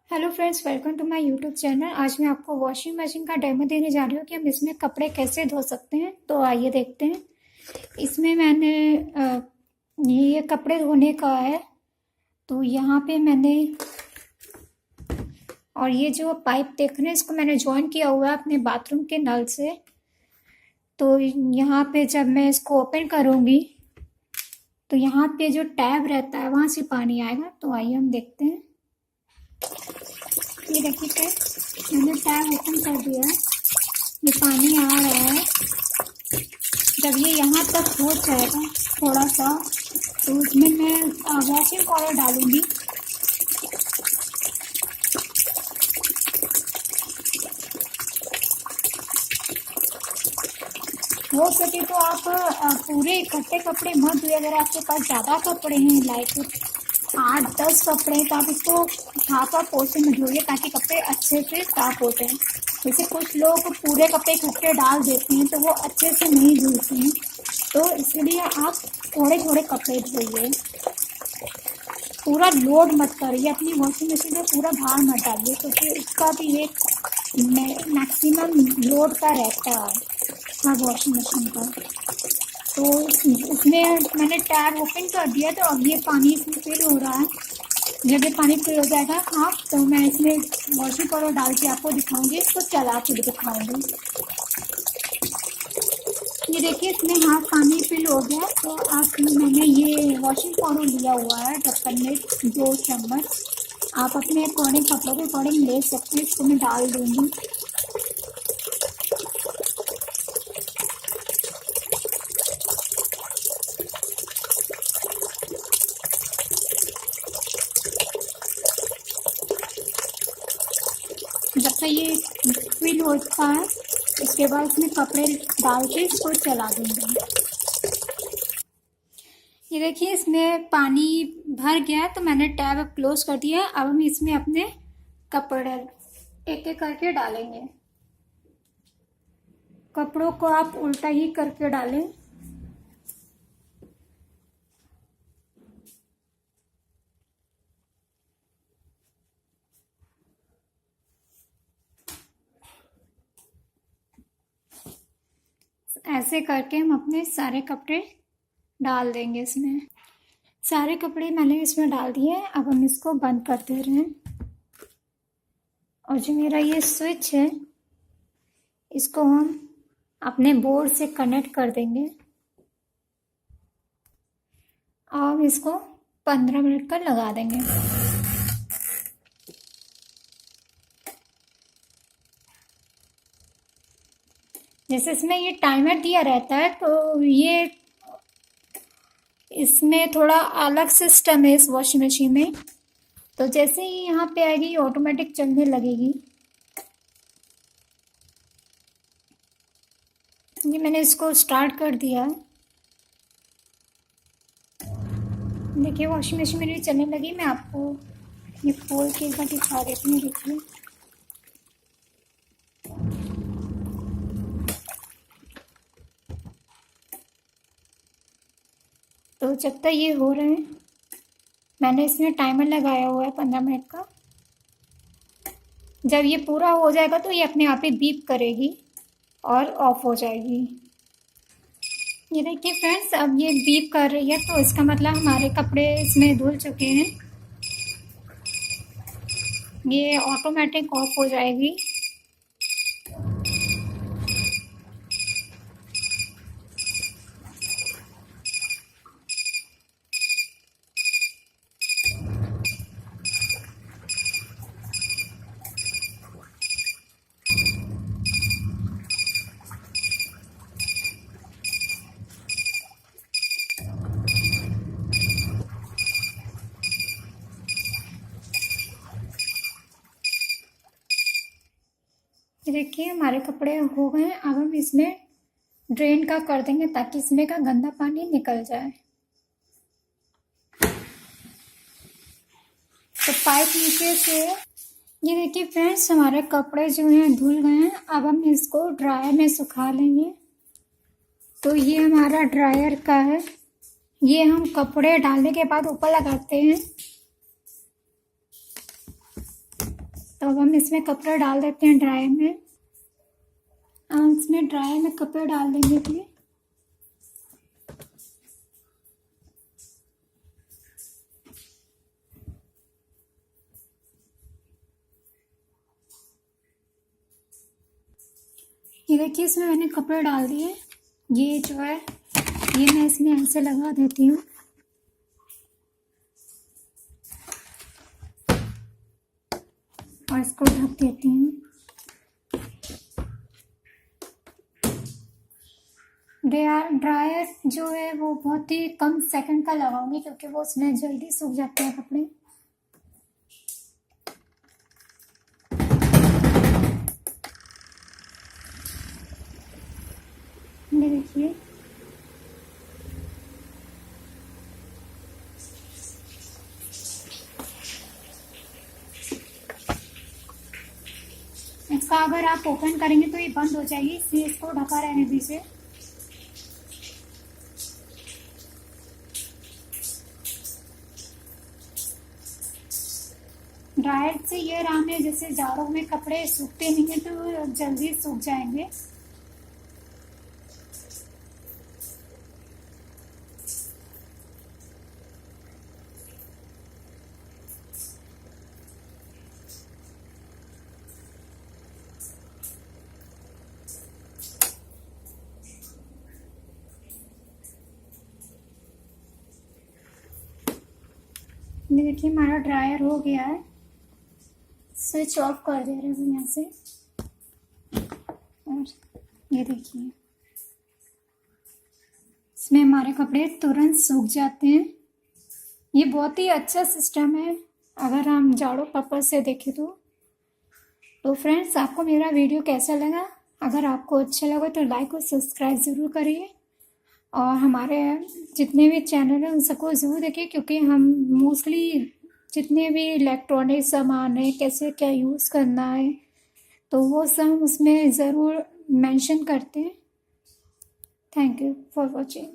Hello friends, welcome to my YouTube channel. आज मैं आपको वॉशिंग मशीन का डेमो देने जा रही हूँ कि हम इसमें कपड़े कैसे धो सकते हैं। तो आइए देखते हैं। इसमें मैंने ये कपड़े धोने का है। तो यहाँ पे मैंने और ये जो पाइप देख रहे हैं इसको मैंने ज्वाइन किया हुआ है अपने बाथरूम के नल से। तो यहाँ पे जब मैं इसको ओपन करूँगी तो यहाँ पे जो टैब रहता है वहाँ से पानी आएगा। तो आइए हम देखते हैं। ये देखिए फ्रेंड्स, मैंने टैब ओपन कर दिया है। ये पानी आ रहा है। जब ये यहाँ तक हो जाएगा थोड़ा सा तो उसमें मैं वॉशिंग पाउडर डालूंगी। हो सके तो आप पूरे इकट्ठे कपड़े मत धोइए। अगर आपके पास ज़्यादा कपड़े हैं, लाइक 8-10 कपड़े, तो आप इसको हाफ पोर्शन में धोइए ताकि कपड़े अच्छे से साफ होते हैं। जैसे कुछ लोग पूरे कपड़े इकट्ठे डाल देते हैं तो वो अच्छे से नहीं धुलते हैं। तो इसलिए आप थोड़े थोड़े कपड़े धोइए। पूरा लोड मत करिए, अपनी वॉशिंग मशीन में पूरा भार मत डालिए क्योंकि उसका भी एक मैक्सिमम लोड का रहता है हाँ वॉशिंग मशीन का। तो उसमें मैंने टैब ओपन कर दिया। तो अब ये पानी इसमें फिल हो रहा है। जब ये पानी फिल हो जाएगा हाफ तो मैं इसमें वॉशिंग पाउडर डाल के आपको दिखाऊंगी, इसको चला के भी दिखाऊंगी। ये देखिए इसमें हाफ पानी फिल हो गया। तो आप मैंने ये वॉशिंग पाउडर लिया हुआ है ढक्कन में 2 चम्मच। आप अपने अकॉर्डिंग कपड़ों के अकॉर्डिंग ले सकते हैं। इसको मैं डाल दूँगी। जब तक ये फिल होता है उसके बाद इसमें कपड़े डाल के इसको चला दूँगी। ये देखिए इसमें पानी भर गया है तो मैंने टैब अब क्लोज कर दिया है। अब हम इसमें अपने कपड़े एक एक करके डालेंगे। कपड़ों को आप उल्टा ही करके डालें। ऐसे करके हम अपने सारे कपड़े डाल देंगे इसमें। सारे कपड़े मैंने इसमें डाल दिए। अब हम इसको बंद कर दे रहे हैं। और जो मेरा ये स्विच है इसको हम अपने बोर्ड से कनेक्ट कर देंगे। अब इसको 15 मिनट का लगा देंगे। जैसे इसमें ये टाइमर दिया रहता है तो ये इसमें थोड़ा अलग सिस्टम है इस वॉशिंग मशीन में। तो जैसे ही यहाँ पे आएगी ये ऑटोमेटिक चलने लगेगी। ये मैंने इसको स्टार्ट कर दिया। देखिए वॉशिंग मशीन मेरी चलने लगी। मैं आपको ये खोल के एक बार दिखा देती हूँ। देखिए तो जब तक ये हो रहे हैं मैंने इसमें टाइमर लगाया हुआ है 15 मिनट का। जब ये पूरा हो जाएगा तो ये अपने आप ही बीप करेगी और ऑफ हो जाएगी। ये देखिए फ्रेंड्स, अब ये बीप कर रही है तो इसका मतलब हमारे कपड़े इसमें धुल चुके हैं। ये ऑटोमेटिक ऑफ हो जाएगी। ये देखिए हमारे कपड़े हो गए हैं। अब हम इसमें ड्रेन का कर देंगे ताकि इसमें का गंदा पानी निकल जाए। तो पाइप नीचे से ये देखिए फ्रेंड्स, हमारे कपड़े जो हैं धुल गए हैं। अब हम इसको ड्रायर में सुखा लेंगे। तो ये हमारा ड्रायर का है। ये हम कपड़े डालने के बाद ऊपर लगाते हैं। तो अब हम इसमें कपड़ा डाल देते हैं ड्रायर में। हम इसमें ड्रायर में कपड़ा डाल देंगे फिर। ये देखिए इसमें मैंने कपड़े डाल दिए। ये जो है ये मैं इसमें ऐसे लगा देती हूँ। और इसको ढक देती हूँ। ड्रायर जो है वो बहुत ही कम सेकंड का लगाऊंगी क्योंकि वो उसमें जल्दी सूख जाते हैं कपड़े। ये देखिए इसका अगर आप ओपन करेंगे तो ये बंद हो जाएगी, इसलिए इसको ढका रहने दीजिए। ड्रायर से ये आराम है, जैसे जाड़ों में कपड़े सूखते नहीं हैं तो जल्दी सूख जाएंगे। ये देखिए हमारा ड्रायर हो गया है। स्विच ऑफ कर दे रहे हैं यहाँ से। और ये देखिए इसमें हमारे कपड़े तुरंत सूख जाते हैं। ये बहुत ही अच्छा सिस्टम है अगर हम जाड़ों पर्पस से देखें तो फ्रेंड्स आपको मेरा वीडियो कैसा लगा? अगर आपको अच्छा लगा तो लाइक और सब्सक्राइब ज़रूर करिए। और हमारे जितने भी चैनल हैं उन सबको ज़रूर देखिए, क्योंकि हम मोस्टली जितने भी इलेक्ट्रॉनिक सामान है कैसे क्या यूज़ करना है तो वो सब उसमें ज़रूर मेंशन करते हैं। Thank you for watching.